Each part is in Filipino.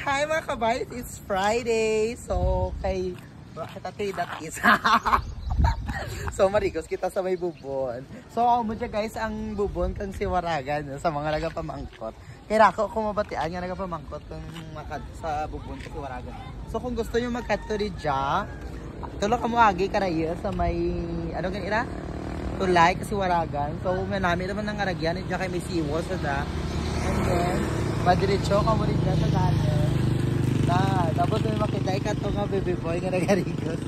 Hi mga kabayot, it's Friday. So, kay that is. So, marikos kita sa may bubon. So, mo dyan guys, ang bubon kang siwaragan sa mga nagapamangkot. Kaya ako kumabatian nga nagapamangkot kung makad sa bubon sa siwaragan. So, kung gusto nyo magkato rin dyan, tulog ka mo agi karayo sa may, ano ganira? Tulay kasi waragan. So, may namin naman ng aragyan. Diyan kay may seawall sa da. And then, madiretso ka mo rin dyan sa ganon. Tapos may makita ikato nga baby boy nga nagarigos.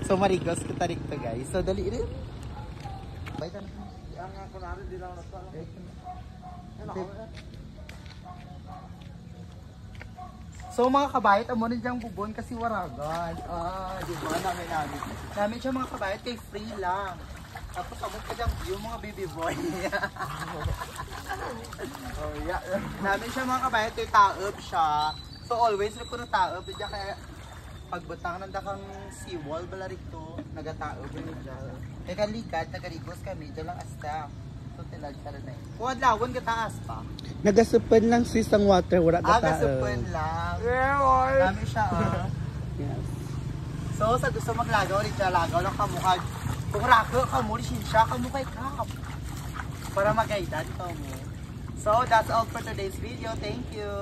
So, marigos kita rito guys. So, dali rin. Baitan na. Ang ako namin, di lang ako. So mga kabayot, amo rin diyang bubon kasi waragan. Di ba? Namin siya mga kabayot kay free lang. Tapos abot ka diyang view mga baby boy. Oh, yeah. Namin siya mga kabayot kay taob siya. So always rin ko na taob. Diyan kaya pagbutang ng dakang seawall bala rito. Nagataob rin dyan. Kaya kalikat, nagarigos kami. Diyan lang asta. So tilag sa rin eh. Kung adlawon ka taas pa. Nagasupan lang sis ang water, wala ka tao. Nagasupan lang. Dami siya Yes. So sa gusto maglagaw rin siya, lagaw lang kamukha. Kung rako, kamuli siya, kamukha kap. Para magaydan ka mo. So that's all for today's video. Thank you.